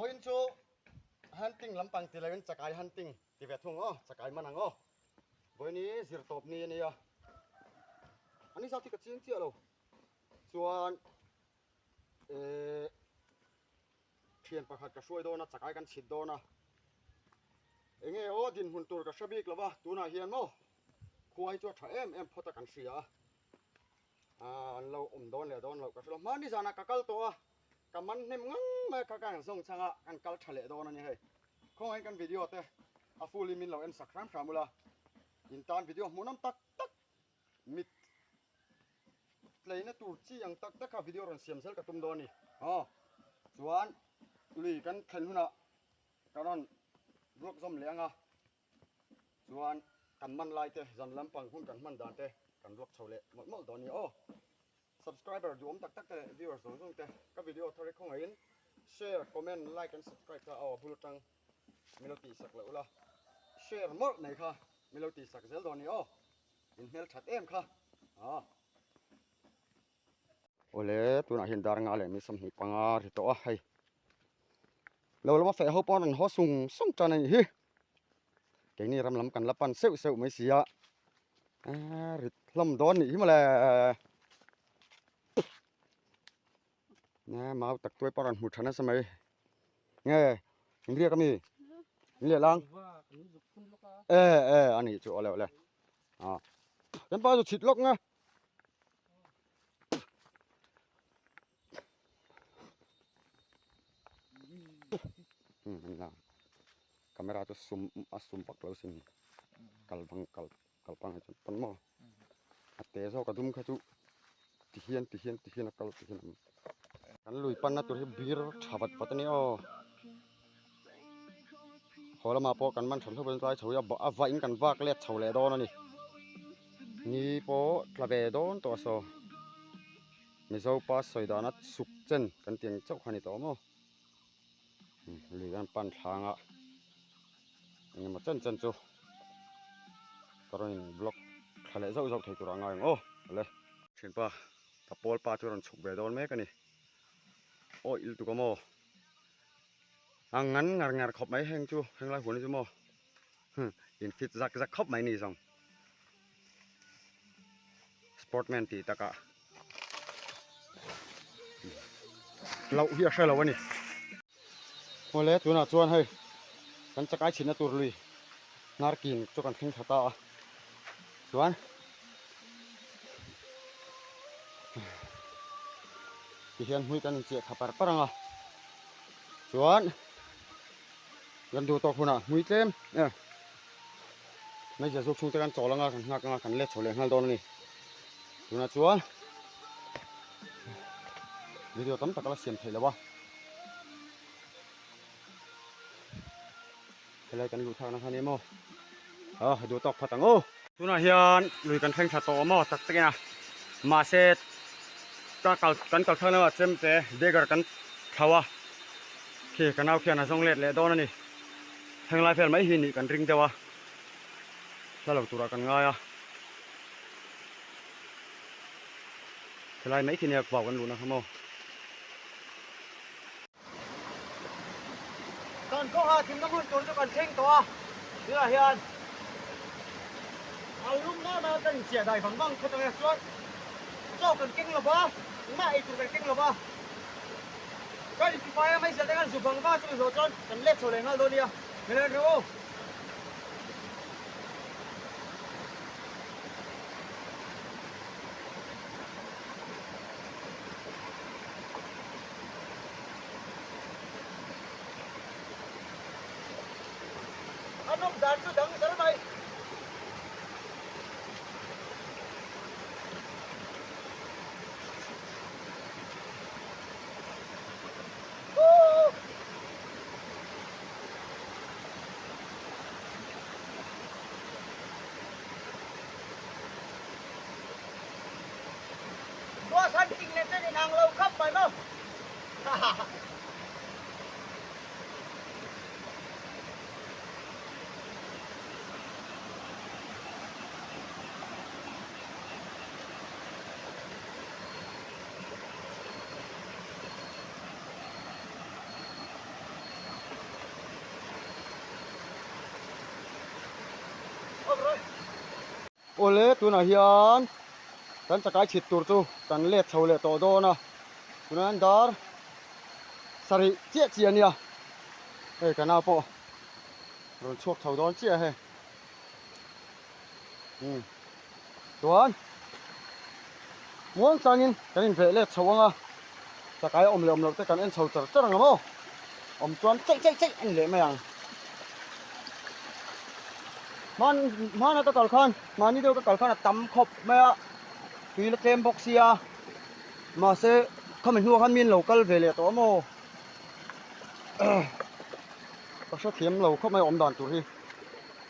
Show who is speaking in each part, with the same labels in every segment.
Speaker 1: Going to hunting lampang tilayan sakai hunting ti vetung sakai manang Boy ni sir top ni ya. Ani sa ti ka ching tia lo. Chuan thian pakhat ka soi dona sakai kan chit dona. Enge din hun tur ka shabik lawa tuna hian mo. Khuai chu tha em phota kan sia. An lo don le don lo ka lo mani jana ka kal to kaman nem ngang ma ka kang song changa kan kal thale dona ni hei. Khong ai kan video te a fully min lo en sakram samula. In tan video munam tak mit leina tur chi ang tak ka video ron siam sel ka tum do ni chuan tuli kan thlen huna karon blog zom lenga chuan kan man lai te zan lampang hun kan man dan te kan blog chole mol do ni subscriber duom tak te viewers zong te ka video thare khong ain share comment like and subscribe ta aw bulutang melody sak la ula share mol nei kha melody sak zel do ni in hel that em kha ole tuna hin dar nga le mi sam hi panga ri to hai lo ma fe ho pon an ho sung chan ai hi ke ni ram lam kan lapan seu mai sia ri lam don ni ma le na mau tak toi paran hu thana samai nge ria kami le lang ani chu ole kan pa chu chit lok nga nah kamera tu zoom pak lo sin kalpang chu pan mo ate so ka dum kha chu tihian akal tihian kan lui pan na tur hi bir thabat patani hola ma po kan man thon thoben tai chhoya ba va in kan wak le chhole don ani ni po tlabe don to so mizo pa soidana suk chen kan tiang chau khani to mo lui kan pan thanga ni ma chen chu karon blog khale zau thei tur anga le thin pa tapol pa churon chuk be don me kani il tu ko mo ngan ngar khop mai heng chu heng lai hun chu mo in fit zak khop mai ni song sportman ti taka lau hi a lo ani ole tuna chuan hei kan chakai china tur lui narkin chu kan thing thata chuan hian hui kan che khapar paranga chuan gan du to khuna hui tlem mai ja zok chung te kan cholanga kan ngak nga kan le chole ngal don ni tuna chuan video tam takala siam thei lawa helai kan lu thana khani mo du tok phatang tuna hian lui kan theng tha to mo tak tekena ma se ta kan kal thana chem te degar kan thawa ke kanau khiana zong let le don ani heng lai fel mai hi ni kan ring dewa la lo tura kan nga ya helai mai khinia kwaw kan lu na khamo kan ko ha thim ngun tur chu kan theng to ni la hian alum na ma kan sia dai bang kho to ya chuan cho kan king lo ba ma ai tur kan king lo ba kan ti pa mai sia kan su bang ba chu zo chon kan le chole ngal do nia melen ro anong dan chu dang sar mai hunting net ni nang lâu khắp phải không? โอเลตัวน่ะเฮียนกันจะกายฉิดตัวจูกันเล็ดเฉาเล็ดโตโดนะตัวนั้นดาร์สริเจี๊ยเจียเนี่ยเฮ้ยกันเอาปะโดนชกเฉาโดนเจี๊ยเฮ้ตัวนั้นม้วนจังอินกันอินเวเล็ดเฉาอ่ะจะกายอมเราแต่กันเอ็นเฉาจัดจังมั้งอมจวนเจ๊อันเละไม่ยังมันน่ะตะกอลคันมันนี่เดียวตะกอลคันตำขบแม่ปีละเต็มบ็อกเซียมาเซเขาเป็นหัวคันมินโลกัลเวเลตัวโมก็ชอบเทียมเราเข้ามาอมด่านตัวที่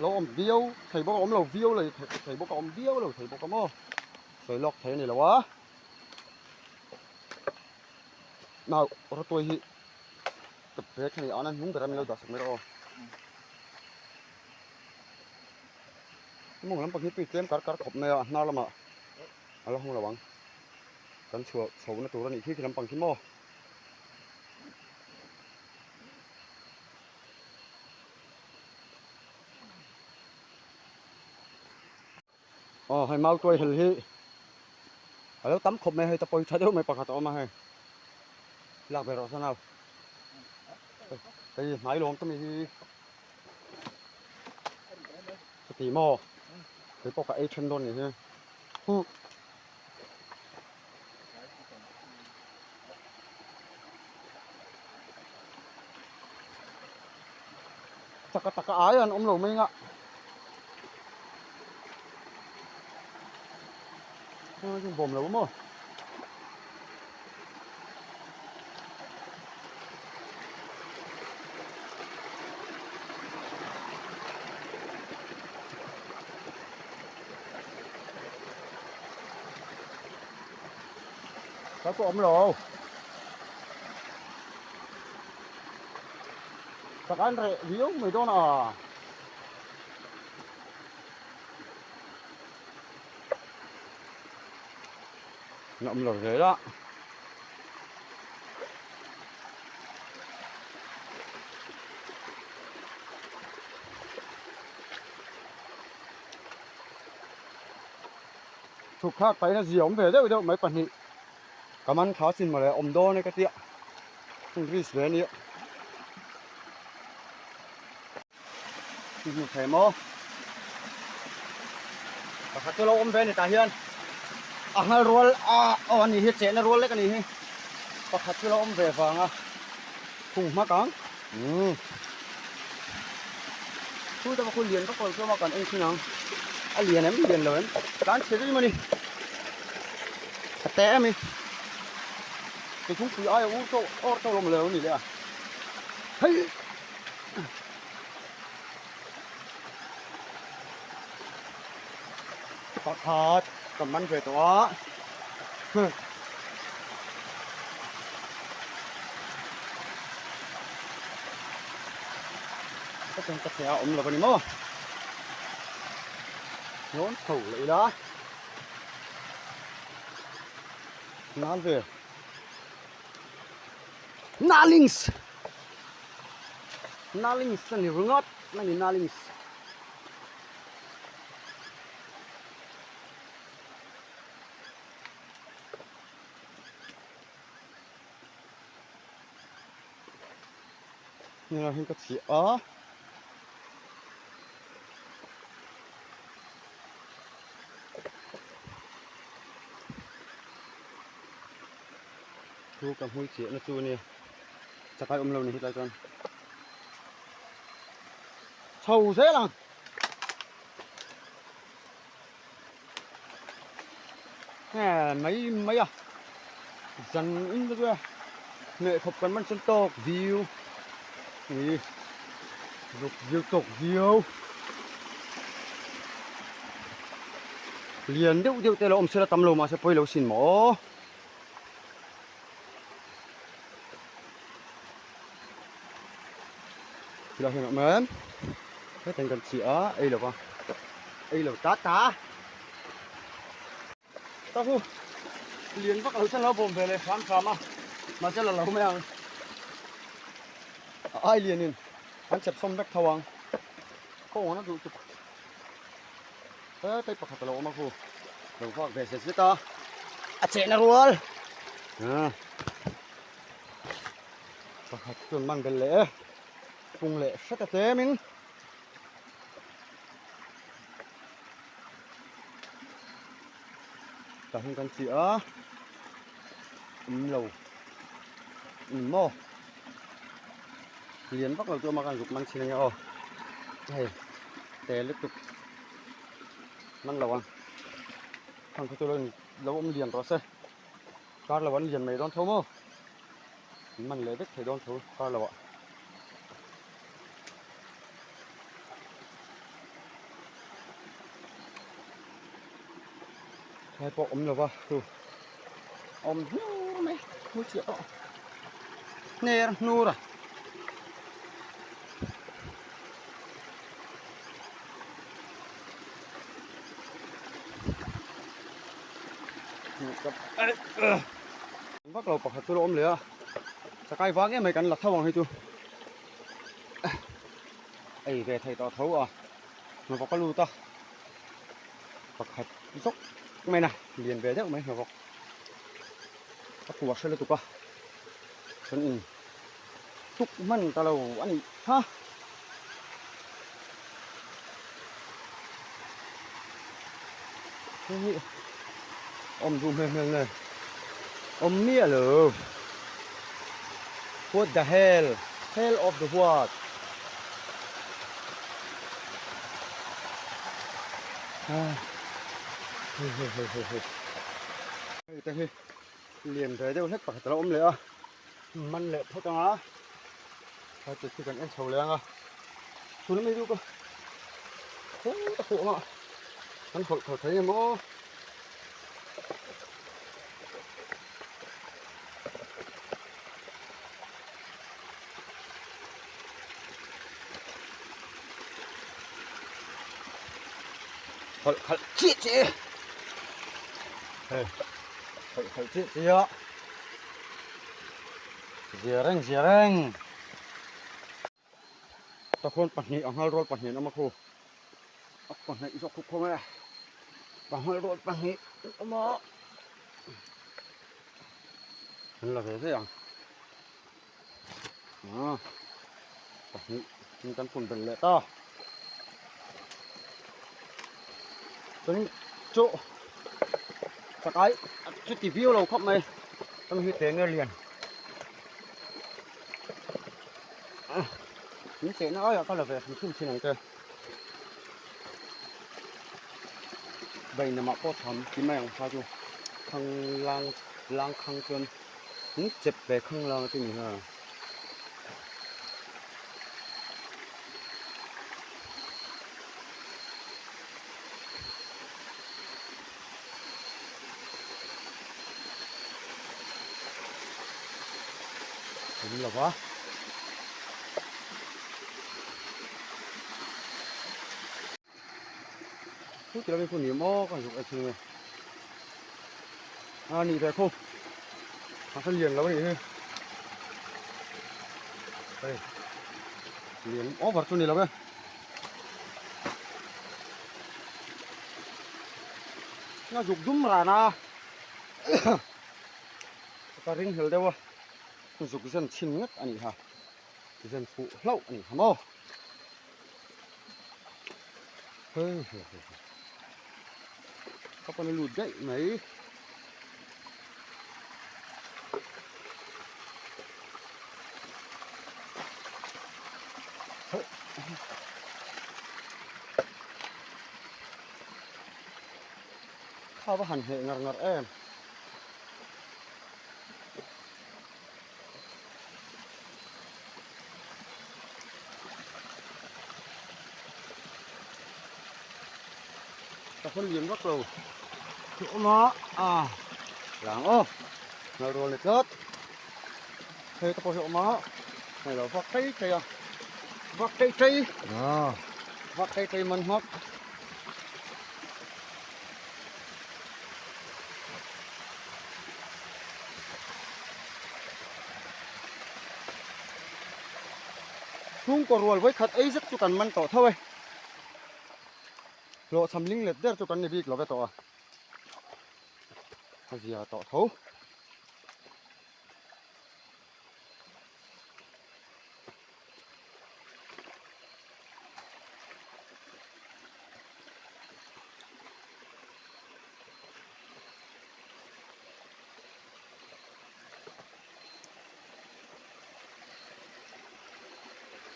Speaker 1: เราอมเบี้ยวไถบอกอมเราเบี้ยวเลยไถบอกอมเบี้ยวเลยไถบอกก็โมใส่ล็อกไถนี่แหละวะน่ารถตัวที่กับเพชรนี่อันนั้นมุ้งแต่เราไม่รู้ดักไม่รู้มุ้งแล้วบางทีปีเต็มกัดขบแม่น่าละมาเราห้องระวังกันชัวร์โฉบในตัวนี่ที่ลำปังที่โม่ให้เมาตัวเห็นที่แล้วตั้มขบแม่ให้ตะปอยใช้เดี๋ยวไม่ปากตัวมาให้ลากไปรอซะนะไปไหนลงก็มีสติโม่ไปปกไอ้เชนโดนนี่ใช่ไหมตะกะอายอันอมหลงไม่งะจึงบ่มแล้วมั้งแล้วก็อมหลงตะกันเรวิวไม่โดนนำหลงเลยละถูกคาดไปนะเสียมเผยเดี๋ยวไม่ปันนี่กำมันขาสินมาเลยอมโดในกระเตี้ยต้องรีสเวนี่มีแผลมั้งแต่ถ้าเราอมเวนี่ตาเฮียนให้รัวอันนี้เฮ็ดเสร็จนะรัวเล็กอันนี้ก็ขัดที่เราอมเวฟังพุ่งมากังพูดแต่ว่าคุณเรียนก็คนเชื่อมากันเองที่นังเรียนเนี่ยไม่เรียนเลยการเสร็จนี่มันนี่แต่มีcái chúng quý ai uống tô lồng lều này đấy à hey có thật cầm bắn về đó cái con cắt thẻ ống là cái gì mà nhốn thủ lại đó nán về Nalings ni rungot nani Nalingsนี่เราเห็นกระสีดูกับหุ่ยเสียนะจูนี่จะไปเรานี่ได้จนเฉาเสียหลังแหมไม่จันอินด้วยเนี่ยขบกันมันจนตกวิวนี่วิวตกวิวเรียนเดี๋ยวแต่เราอมเสือตำโลมาจะไปเราสินหมอเราเห็นไหมcái thành cần chỉ ấy là ấy là tá tao không liền bắt đầu chân nó bồm về này khám mà chân là lâu mấy ăn ai liền anh chụp xong bách thầu ăn có nó tụt tay pakhat lo ma khu lo phak ve se ta a che na rual pakhat chun man bel le pung le sat ta te min ta hung kan chi a lo mo liền bắt đầu cho mà gan dục man chi ne o hey te luk tuk man lo an thang ko lên lâu ông liền rồi xecar là vẫn liền mày đón thâu mơ mình lấy đất thì đón thâu car là vậy hai bộ ống là va tu ống nu mày nu chịu nè nu rồi bắt đầu bắt tôi ôm lửa, sẽ cái vác cái mấy cắn lật thâu bằng hay chưa? Ấy về thầy tao thấu à, mà có lưu ta, bắt hạt dốc mấy này liền về đấy mấy mà bắt, bắt quả sẽ lên tụi con, chân túc mặn tao lâu anh ha, ôm zoom hơn này. Mia lo. What the hell? Hell of the what? Hey. Liền về đâu hết bạc tao ôm lẹ. Man lẹ thôi tao á. Phải tự chỉ cần ăn sầu lẹ à. Xuống mấy đứa cơ. Khổ mà. Anh khổ thấy em ó. Chị ạ Zireng ta khôn bật nhị ông hai rồi bật nhị nó mà khô bật nhị cho khúc không ấy bật hai rồi bật nhị mà là thế thế à bật nhị chúng ta phun bẩn lệ to tôi chỗ cái chút tí view lâu không mày tâm huyết thế nghe liền những sẽ nói có là về những chung trên này cơ vậy là mà có thầm chỉ mày không sao chứ khăng lang khăng cơn những chụp về khăng lang cái gì hả đúng là quá phút chỉ là bên phụ nữ mò còn dùng ở trường này nị về không phân liền lâu này đây liền vật cho này là bên nó dùng đúng là na ta ring hiểu đâu dục dân chín nhất anh ha dân phụ lâu anh hả mô các con lụt đấy mấy khao hẳn hệ ngặt em phân liền bắt đầu chỗ nó làm ô nào rồi này chết thế ta có chỗ nó này là vắt cây kìa vắt cây vắt cây mình hấp không có rồi với khát ấy rất cho cần mình tỏ thôi โลสำลิงเล็ดเด้อจุกันนี่บีกเราไปต่อเสียต่อเท้า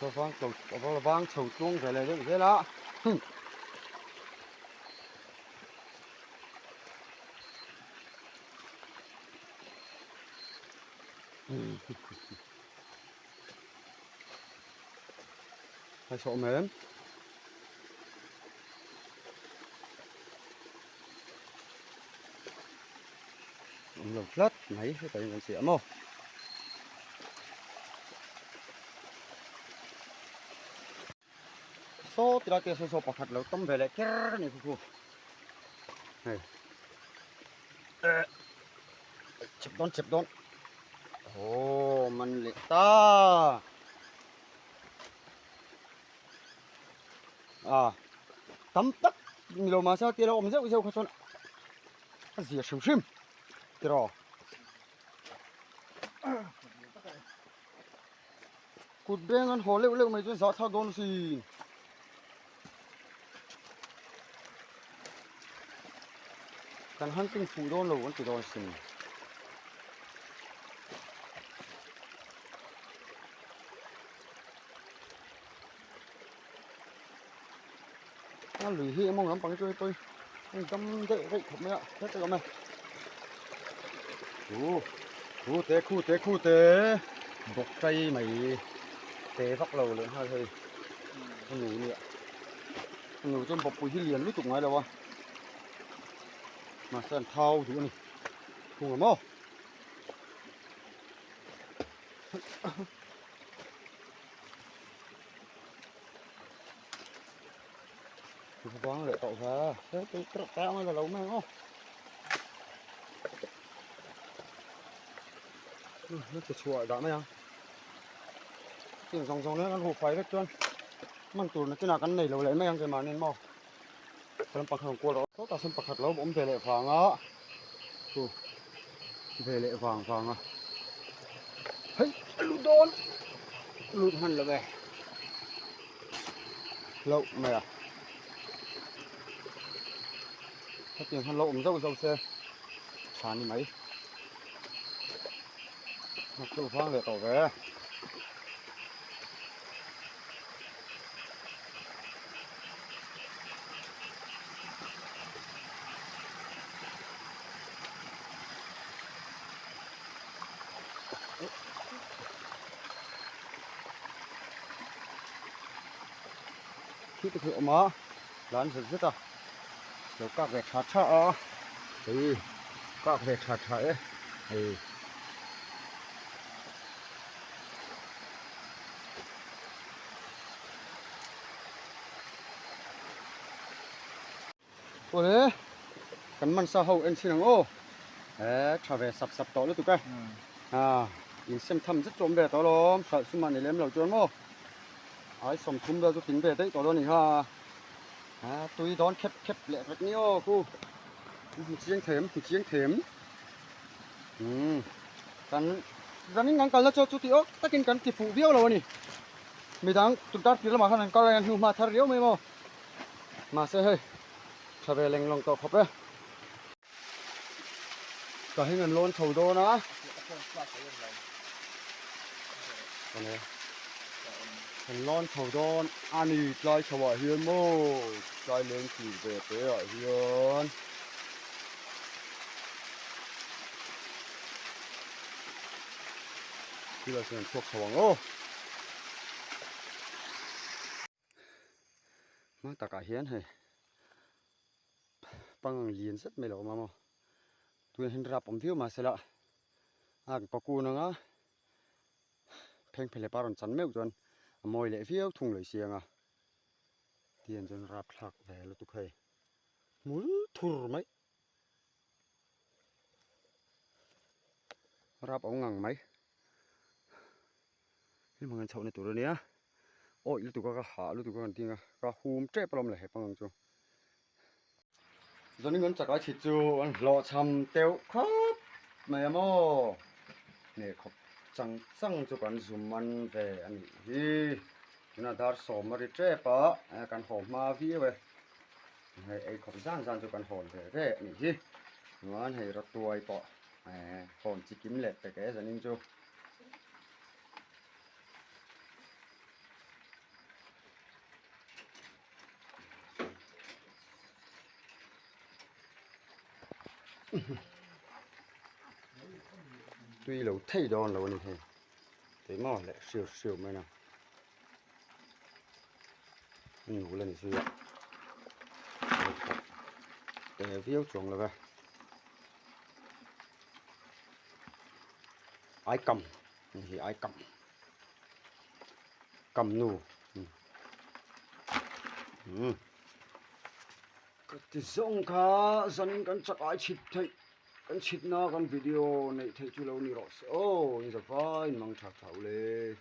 Speaker 1: ตัวฟางตัวฟางเฉาตรงไปเลยเด้อละไปโฉมเหม็นหลบลัดไหนให้ไปมันเสียมั้งโซ่ติดละเกสโซ่ปะขัดแล้วต้มไปเลยแค่นี้คู่เฮ้ยเจ็บโดนโอ้มันเละตาตำตักมีโลมาเช้าตีเราอมเช้าข้าวต้นเสียชิมตีเรากุดเบงกันหัวเร็วไม่จนสาท่าโดนสิกันหันติ้งฟูโดนโลวันตีโดนสิหรือที่มองน้ำปังช่วยไปกำเตะไปผมเนี่ยเตะกันไหมคู่เตะบกใจไหมเตะพักเราเลยฮะเฮ้ยหนูเนี่ยหนูจนบอกปุ๋ยที่เรียนรู้ตุกไงแล้ววะมาเส้นเท้าถึงนี่คู่กับมั้งคือบ้างเลยต่อค่ะเฮ้ยตัวแก้วมันเราไม่เอานี่จะช่วยได้ไหมยังสิ่งสองนี้กันหูไฟเล็กจนมันตัวนั้นจะหนักกันไหนเราเลยไม่ยังจะมาเน้นมั้งสำปักของกูเราเขาตัดสำปักขัดเราผมเทเลฟังอ่ะดูเทเลฟังอ่ะเฮ้ยลุดหันเลยเว้ยlâu mày à phát triển hắn lâu dâu xe chán đi mấy mặc dù khoang để tỏ về khi thực hiện mà lán rất à rồi các vẹt chặt chạ thì các vẹt chặt ấy thì ôi đấy cắn mặn sao hậu anh xin ô trả về sập to nữa tụi cái in xem thăm rất trộm về to lắm sợ xung quanh này lém lẩu trốn không ai sòng thum ra cho tính về đấy to đó này ha tôi đón khép lẹ rất nhiều cô chiếng thềmกันรันนี่งั้นกันแล้วจะที่ตะกินกันที่ฟูเบี้ยวแล้วนี่มีทั้งตุ่นตัดที่เรามาขนาดก็เลยหิวมาทาเรียวไม่มั้งมาเสียเฮ้ยชาเวลงลงต่อขบเลยก็ให้เงินล้นเท่าโดนะตอนนี้เงินล้นเท่าโดนอันนี้ใจฉวาเฮียนโม่ใจเลี้ยงขี่เบะเฮียนที่เราเชิญพวกสว่างโอ้มาตากาเฮียนให้ปังเลียนสักไม่หลอกมามั้งตัวเห็นรับผมวิวมาเสร็จละปะกูนังเพลงเพลย์ปารอนจันไม่จนมวยเละวิวทุ่งเลยเสียงเตียนจนรับหลักแหวแล้วตุกเคยมุลทุรไหมรับเอางังไหมนี่มันเงินเช่าในตัวเนี้ยโอ้ยลูกตัวก็หาลูกตัวกันทีก็หูมเจ็บปลอมเลยปังจู giờ nên ngân chặt cái thịt chu anh lọ chầm tiêu khóc mày mò nè khóc chẳng chẳng cho con zoom ăn về anh hi nó dar sổ mà đi chơi pa con hổ ma vi về hay ai khóc gian gian cho con hổ về thế anh hi ngon hay rất tuổi pa hổ chỉ kiếm lệ cái giờ nên chu tuy lâu thay đòn lâu này thế mò lại siêu siêu mấy nào ngủ lên siêu để viết chuồng là vậy ai cầm thì ai cầm nụ cái tiếng khá dânกันchắc ai chít thấyกันchít naกันvideo này thấy chú lâu ni rồi ô như vậy mang thạc thảo lên